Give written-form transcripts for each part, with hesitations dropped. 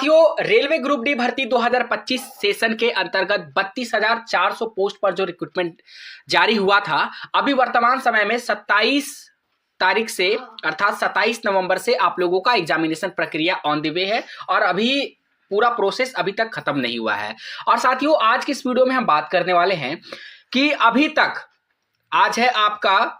साथियों, railway group D भर्ती 2025 session के अंतर्गत 32,400 पोस्ट पर जो रिक्रूटमेंट जारी हुआ था, अभी वर्तमान समय में 27 तारीख से अर्थात 27 नवंबर से आप लोगों का एग्जामिनेशन प्रक्रिया ऑन द वे है और अभी पूरा प्रोसेस अभी तक खत्म नहीं हुआ है। और साथियों, आज की इस वीडियो में हम बात करने वाले हैं कि अभी तक आज है आपका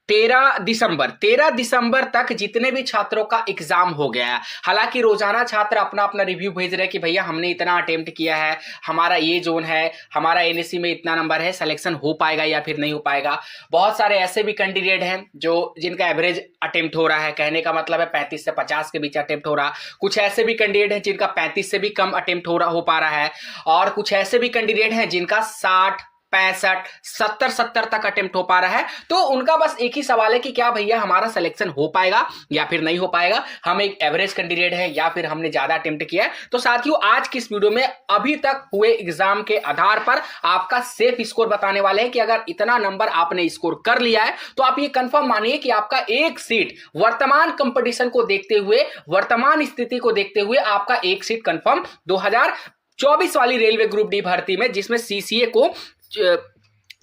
13 दिसंबर तक जितने भी छात्रों का एग्जाम हो गया है। हालांकि रोजाना छात्र अपना अपना रिव्यू भेज रहे हैं कि भैया हमने इतना अटेम्प्ट किया है, हमारा ये जोन है, हमारा एनएससी में इतना नंबर है, सिलेक्शन हो पाएगा या फिर नहीं हो पाएगा। बहुत सारे ऐसे भी कैंडिडेट हैं जो जिनका एवरेज अटेम्प्ट हो रहा है, कहने का मतलब है 35 से 50 के बीच अटेम्प्ट हो रहा। कुछ ऐसे भी कैंडिडेट हैं जिनका 35 से भी कम अटेम्प्ट हो पा रहा है, और कुछ ऐसे भी कैंडिडेट हैं जिनका 60 65 70 तक अटेम्प्ट हो पा रहा है। तो उनका बस एक ही सवाल है कि क्या भैया हमारा सिलेक्शन हो पाएगा या फिर नहीं हो पाएगा, हम एक एवरेज कैंडिडेट है या फिर हमने ज्यादा अटेम्प्ट किया है। तो साथियों, आज की इस वीडियो में अभी तक हुए एग्जाम के आधार पर आपका सेफ स्कोर बताने वाले हैं कि अगर इतना नंबर आपने स्कोर कर लिया है तो आप ये कंफर्म मानिए कि आपका एक सीट वर्तमान कंपटीशन को देखते हुए, वर्तमान स्थिति को देखते हुए आपका एक सीट कंफर्म 2024 वाली रेलवे ग्रुप डी भर्ती में, जिसमें सीसीए को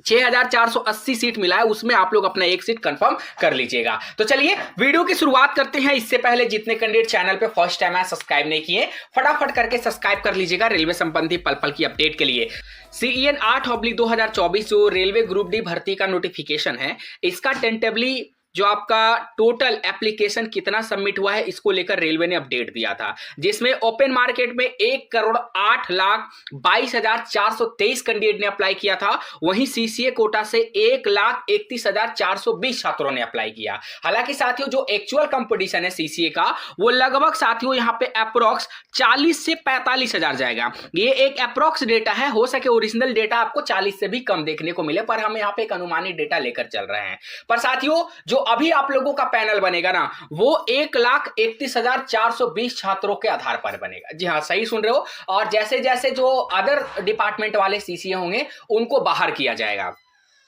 6,480 सीट मिला है, उसमें आप लोग अपना एक सीट कंफर्म कर लीजिएगा। तो चलिए वीडियो की शुरुआत करते हैं। इससे पहले जितने कैंडिडेट चैनल पे फर्स्ट टाइम है, सब्सक्राइब नहीं किए, फटाफट करके सब्सक्राइब कर लीजिएगा रेलवे संबंधी पल पल की अपडेट के लिए। CEN 8/2024 जो रेलवे ग्रुप डी भर्ती का नोटिफिकेशन है, इसका टेंटेबली जो आपका टोटल एप्लीकेशन कितना सबमिट हुआ है, इसको लेकर रेलवे ने अपडेट दिया था, जिसमें ओपन मार्केट में 1,08,22,423 कैंडिडेट ने अप्लाई किया था। वहीं सीसीए कोटा से 1,31,420 छात्रों ने अप्लाई किया। हालांकि साथियों, जो एक्चुअल कंपटीशन है सीसीए का, वो लगभग साथियों यहाँ पे अप्रोक्स 40 से 45,000 जाएगा। ये एक अप्रोक्स डेटा है, हो सके ओरिजिनल डेटा आपको 40 से भी कम देखने को मिले, पर हम यहाँ पे एक अनुमानित डेटा लेकर चल रहे हैं। पर साथियों, जो अभी आप लोगों का पैनल बनेगा ना, वो 1,31,420 छात्रों के आधार पर बनेगा। जी हाँ, सही सुन रहे हो। और जैसे जैसे जो अदर डिपार्टमेंट वाले सीसीए होंगे, उनको बाहर किया जाएगा।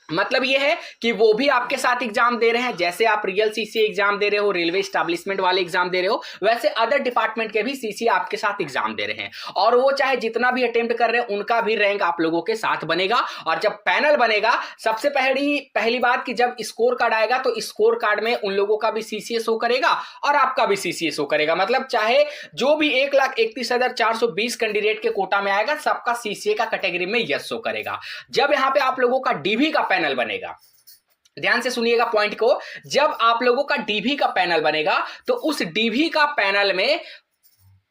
मतलब ये है कि वो भी आपके साथ एग्जाम दे रहे हैं। जैसे आप रियल सीसीए एग्जाम दे रहे हो, रेलवे एस्टैब्लिशमेंट वाले एग्जाम दे रहे हो, वैसे अदर डिपार्टमेंट के भी सीसीए आपके साथ एग्जाम दे रहे हैं। और वो चाहे जितना भी अटेम्प्ट कर रहे हैं, उनका भी रैंक आप लोगों के साथ बनेगा। और जब पैनल बनेगा, सबसे पहली बात कि जब स्कोर कार्ड आएगा तो स्कोर कार्ड में उन लोगों का भी सीसीए शो करेगा और आपका भी सीसीए शो करेगा। मतलब चाहे जो भी 1,31,420 कैंडिडेट के कोटा में आएगा, सबका सीसीए का कैटेगरी में यस शो करेगा। जब यहां पे आप लोगों का डीवी का पैनल बनेगा, ध्यान से सुनिएगा पॉइंट को, जब आप लोगों का डीवी का पैनल बनेगा तो उस डीवी का पैनल में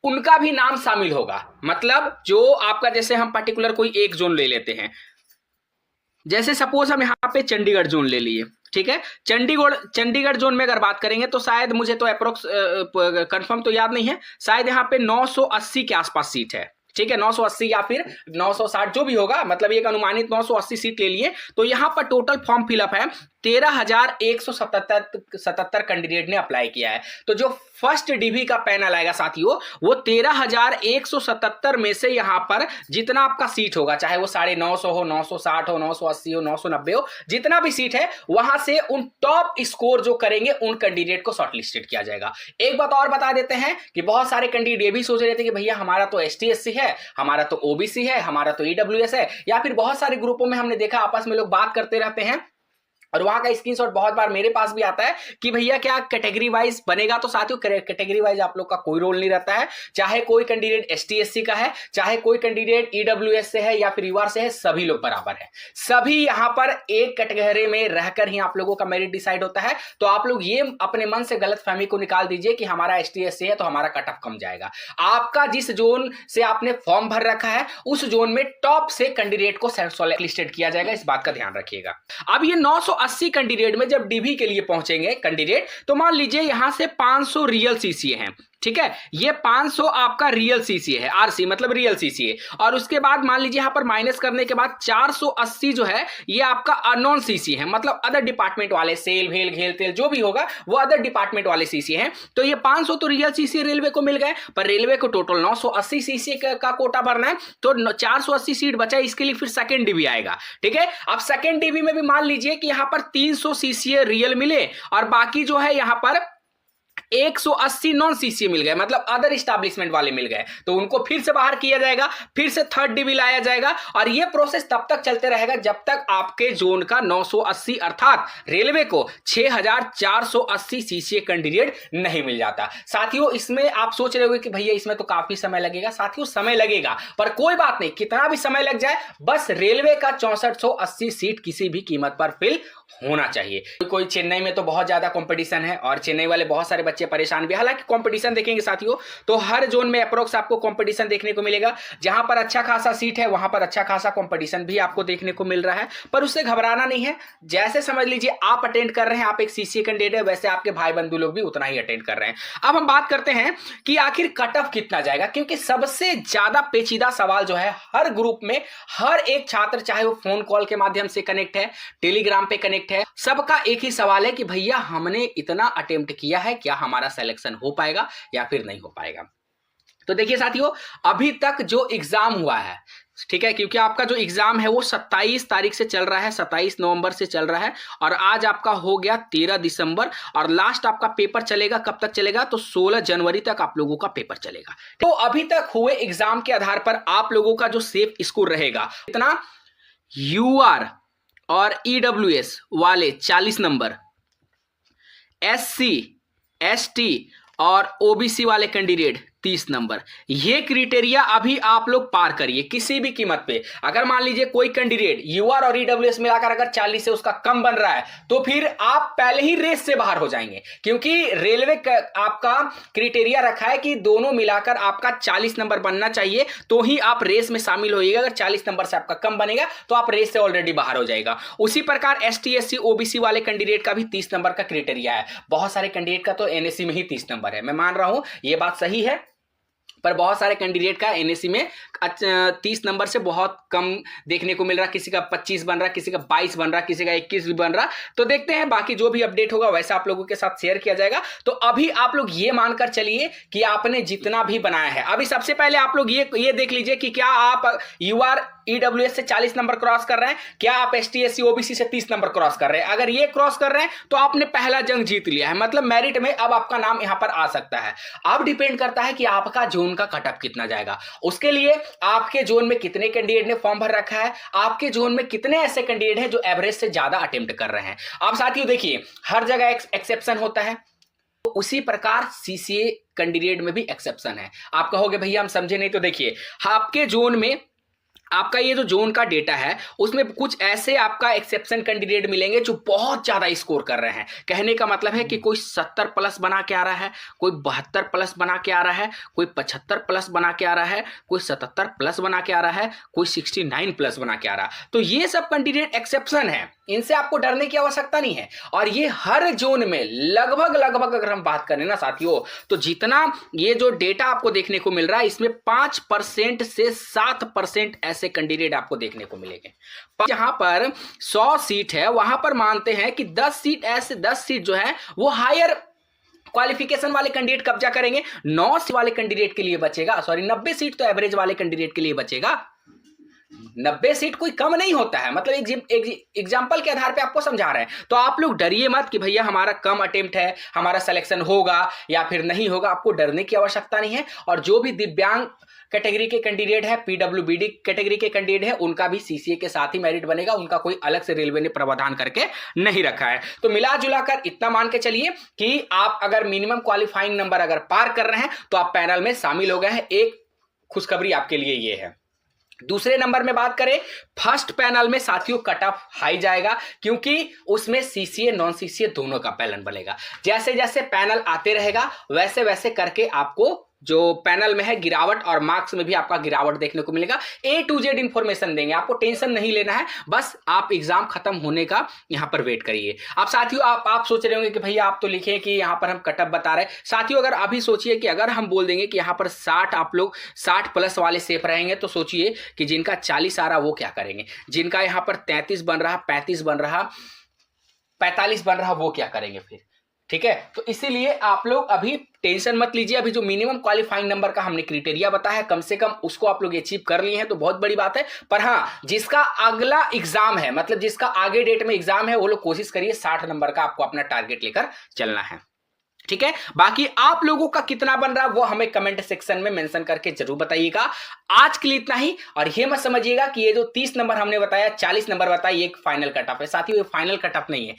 उनका भी नाम शामिल होगा। मतलब जो आपका, जैसे हम पर्टिकुलर कोई एक जोन ले लेते हैं, जैसे सपोज हम यहां पे चंडीगढ़ जोन ले लिए, ठीक है। चंडीगढ़ जोन में अगर बात करेंगे तो शायद, मुझे तो अप्रोक्स कंफर्म तो याद नहीं है, शायद यहां पे 980 के आसपास सीट है, ठीक है। 980 या फिर 960 जो भी होगा, मतलब एक अनुमानित 980 सीट ले लिए। तो यहां पर टोटल फॉर्म फिलअप है, 13,177 कैंडिडेट ने अप्लाई किया है। तो जो फर्स्ट डीवी का पैनल आएगा साथियों, वो 13,177 में से यहां पर जितना आपका सीट होगा, चाहे वो 950 हो, 960 हो, 980 हो, 990 हो, जितना भी सीट है, वहां से उन टॉप स्कोर जो करेंगे उन कैंडिडेट को शॉर्टलिस्टेड किया जाएगा। एक बात और बता देते हैं कि बहुत सारे कैंडिडेट ये भी सोच रहे थे कि भैया हमारा तो ST/SC है, हमारा तो OBC है, हमारा तो EWS है, या फिर बहुत सारे ग्रुपों में हमने देखा आपस में लोग बात करते रहते हैं, और वहां का स्क्रीनशॉट बहुत बार मेरे पास भी आता है कि भैया क्या कैटेगरी वाइज बनेगा। तो साथियों, कैटेगरी वाइज आप लोग का कोई रोल नहीं रहता है। चाहे कोई कैंडिडेट ST/SC का है, चाहे कोई कैंडिडेट EWS से है या फिर UR से है, सभी लोग बराबर है। सभी यहां पर एक कैटेगरी में रहकर ही आप लोगों का मेरिट डिसाइड होता है। तो आप लोग ये अपने मन से गलतफहमी को निकाल दीजिए कि हमारा ST/SC है तो हमारा कट ऑफ कम जाएगा। आपका जिस जोन से आपने फॉर्म भर रखा है, उस जोन में टॉप से कैंडिडेट को शॉर्टलिस्टेड किया जाएगा। इस बात का ध्यान रखिएगा। अब ये 980 कैंडिडेट में जब डीवी के लिए पहुंचेंगे कैंडिडेट, तो मान लीजिए यहां से 500 रियल सीसीए हैं, ठीक है। ये 500 आपका रियल सीसीए है, आरसी मतलब रियल सीसीए। और उसके बाद मान लीजिए यहां पर माइनस करने के बाद 480 जो है, ये आपका अननोन सीसीए है, मतलब अदर डिपार्टमेंट वाले, सेल भेल घेल तेल जो भी होगा वो अदर डिपार्टमेंट वाले सीसीए हैं। तो ये 500 तो रियल सीसीए रेलवे को मिल गए, पर रेलवे को टोटल 980 सीसीए का कोटा भरना है, तो 480 सीट बचा। इसके लिए फिर सेकंड डीवी आएगा, ठीक है। अब सेकंड डीवी में भी मान लीजिए कि यहां पर 300 सीसीए रियल मिले और बाकी जो है यहां पर 180 नॉन सीसीए मिल गए, मतलब अदर इस्टेब्लिशमेंट वाले मिल गए, तो उनको फिर से बाहर किया जाएगा, फिर से थर्ड डिवी लाया जाएगा, और ये प्रोसेस तब तक चलते रहेगा जब तक आपके जोन का 980 अर्थात रेलवे को 6480 सीसीए कैंडिडेट नहीं मिल जाता। साथियों, इसमें आप सोच रहे होंगे कि भैया इसमें तो काफी समय लगेगा। साथियों, समय लगेगा, पर कोई बात नहीं, कितना भी समय लग जाए, बस रेलवे का 6480 सीट किसी भी कीमत पर फिल होना चाहिए। कोई चेन्नई में तो बहुत ज्यादा कंपटीशन है और चेन्नई वाले बहुत सारे बच्चे परेशान भी। हालांकि कंपटीशन देखेंगे साथियों तो हर जोन में अप्रोक्स आपको कंपटीशन देखने को मिलेगा। जहां पर अच्छा खासा सीट है वहां पर अच्छा खासा कंपटीशन भी आपको देखने को मिल रहा है, पर उससे घबराना नहीं है। जैसे समझ लीजिए आप अटेंड कर रहे हैं, आप एक सीसीए कैंडिडेट है, वैसे आपके भाई बंधु लोग भी उतना ही अटेंड कर रहे हैं। अब हम बात करते हैं कि आखिर कट ऑफ कितना जाएगा, क्योंकि सबसे ज्यादा पेचीदा सवाल जो है हर ग्रुप में हर एक छात्र, चाहे वो फोन कॉल के माध्यम से कनेक्ट है, टेलीग्राम पे कनेक्ट है, सबका एक ही सवाल है कि भैया हमने इतना अटेम्प्ट किया है, क्या हमारा सिलेक्शन हो पाएगा या फिर नहीं हो पाएगा। तो देखिए साथियों, अभी तक जो एग्जाम हुआ है, ठीक है, क्योंकि आपका जो एग्जाम है वो 27 तारीख से चल रहा है, 27 नवंबर से चल रहा है, और आज आपका हो गया 13 दिसंबर, और लास्ट आपका पेपर चलेगा कब तक चलेगा, तो 16 जनवरी तक आप लोगों का पेपर चलेगा। तो अभी तक हुए एग्जाम के आधार पर आप लोगों का जो सेफ स्कोर रहेगा, इतना यूआर और ईडब्ल्यूएस वाले 40 नंबर, एससी, एसटी और ओबीसी वाले कैंडिडेट 30 नंबर, ये क्राइटेरिया अभी आप लोग पार करिए किसी भी कीमत पे। अगर मान लीजिए कोई कैंडिडेट यूआर और ईडब्ल्यूएस मिलाकर अगर 40 से उसका कम बन रहा है, तो फिर आप पहले ही रेस से बाहर हो जाएंगे, क्योंकि रेलवे आपका क्राइटेरिया रखा है कि दोनों मिलाकर आपका 40 नंबर बनना चाहिए, तो ही आप रेस में शामिल होइएगा। अगर 40 नंबर से आपका कम बनेगा तो आप रेस से ऑलरेडी बाहर हो जाएगा। उसी प्रकार एसटी, एससी, ओबीसी वाले कैंडिडेट का भी 30 नंबर का क्राइटेरिया है। बहुत सारे कैंडिडेट का तो एनएससी में ही 30 नंबर है, मैं मान रहा हूं ये बात सही है, पर बहुत सारे कैंडिडेट का एनएससी में 30 नंबर से बहुत कम देखने को मिल रहा, किसी का 25 बन रहा, किसी का 22 बन रहा, किसी का 21 भी बन रहा। तो देखते हैं, बाकी जो भी अपडेट होगा वैसा आप लोगों के साथ शेयर किया जाएगा। तो अभी आप लोग ये मानकर चलिए कि आपने जितना भी बनाया है, अभी सबसे पहले आप लोग ये देख लीजिए कि क्या आप यूआर ईडब्ल्यूएस से 40 नंबर क्रॉस कर रहे हैं, क्या आप एसटी, एससी, ओबीसी से 30 नंबर क्रॉस कर रहे हैं। अगर ये क्रॉस कर रहे हैं तो आपने पहला जंग जीत लिया है, मतलब मेरिट में अब आपका नाम यहां पर आ सकता है। अब डिपेंड करता है कि आपका जोन का कट ऑफ कितना जाएगा। उसके लिए आपके जोन में कितने कैंडिडेट ने फॉर्म भर रखा है, आपके जोन में कितने ऐसे कैंडिडेट हैं जो एवरेज से ज्यादा अटेम्प्ट कर रहे हैं। आप साथियों देखिए, हर जगह एक्सेप्शन होता है, तो उसी प्रकार सीसीए कैंडिडेट में भी एक्सेप्शन है। आप कहोगे भैया हम समझे नहीं, तो देखिए आपके जोन में आपका ये जो जोन का डेटा है उसमें कुछ ऐसे आपका एक्सेप्शन कैंडिडेट मिलेंगे जो बहुत ज्यादा स्कोर कर रहे हैं। कहने का मतलब है कि कोई 70 प्लस बना के आ रहा है, कोई 72 प्लस बना के आ रहा है, कोई 75 प्लस बना के आ रहा है, कोई 77 प्लस बना के आ रहा है, कोई 69 प्लस बना के आ रहा है। तो ये सब कैंडिडेट एक्सेप्शन है, इनसे आपको डरने की आवश्यकता नहीं है। और ये हर जोन में लगभग अगर हम बात करें ना साथियों, तो जितना ये जो डेटा आपको देखने को मिल रहा है इसमें 5% से 7% ऐसे कैंडिडेट आपको देखने को मिलेंगे। जहां पर 100 सीट है वहां पर मानते हैं कि 10 सीट ऐसे 10 सीट जो है वो हायर क्वालिफिकेशन वाले कैंडिडेट कब्जा करेंगे, 9 सीट वाले कैंडिडेट के लिए बचेगा, सॉरी 90 सीट तो एवरेज वाले कैंडिडेट के लिए बचेगा। 90 सीट कोई कम नहीं होता है, मतलब एग्जाम्पल के आधार पे आपको समझा रहे हैं। तो आप लोग डरिए मत कि भैया हमारा कम अटेम्प्ट है, हमारा सिलेक्शन होगा या फिर नहीं होगा, आपको डरने की आवश्यकता नहीं है। और जो भी दिव्यांग कैटेगरी के कैंडिडेट है, पीडब्ल्यूबीडी कैटेगरी के कैंडिडेट है, उनका भी सीसीए के साथ ही मेरिट बनेगा, उनका कोई अलग से रेलवे ने प्रावधान करके नहीं रखा है। तो मिला जुला कर इतना मान के चलिए कि आप अगर मिनिमम क्वालिफाइंग नंबर अगर पार कर रहे हैं तो आप पैनल में शामिल हो गए हैं। एक खुशखबरी आपके लिए ये है। दूसरे नंबर में बात करें, फर्स्ट पैनल में साथियों कट ऑफ हाई जाएगा, क्योंकि उसमें सीसीए नॉन सीसीए दोनों का पैनल बनेगा। जैसे जैसे पैनल आते रहेगा वैसे वैसे करके आपको जो पैनल में है गिरावट और मार्क्स में भी आपका गिरावट देखने को मिलेगा। ए टू जेड इंफॉर्मेशन देंगे, आपको टेंशन नहीं लेना है, बस आप एग्जाम खत्म होने का यहां पर वेट करिए। अब साथियों आप सोच रहे होंगे कि भैया आप तो लिखे कि यहां पर हम कट ऑफ बता रहे हैं। साथियों अगर अभी सोचिए कि अगर हम बोल देंगे कि यहां पर 60 आप लोग 60 प्लस वाले सेफ रहेंगे, तो सोचिए कि जिनका 40 आ रहा वो क्या करेंगे, जिनका यहां पर 33 बन रहा, 35 बन रहा, 45 बन रहा, वो क्या करेंगे फिर। ठीक है, तो इसीलिए आप लोग अभी टेंशन मत लीजिए। अभी जो मिनिमम क्वालिफाइंग नंबर का हमने क्राइटेरिया बताया है, कम से कम उसको आप लोग अचीव कर लिए हैं तो बहुत बड़ी बात है। पर हाँ, जिसका अगला एग्जाम है, मतलब जिसका आगे डेट में एग्जाम है, वो लोग कोशिश करिए 60 नंबर का आपको अपना टारगेट लेकर चलना है। ठीक है, बाकी आप लोगों का कितना बन रहा है वो हमें कमेंट सेक्शन में मेंशन करके जरूर बताइएगा। आज के लिए इतना ही, और ये मत समझिएगा कि ये जो 30 नंबर हमने बताया, 40 नंबर बताया, ये एक फाइनल कट ऑफ है। साथियों, ये फाइनल कट ऑफ नहीं है,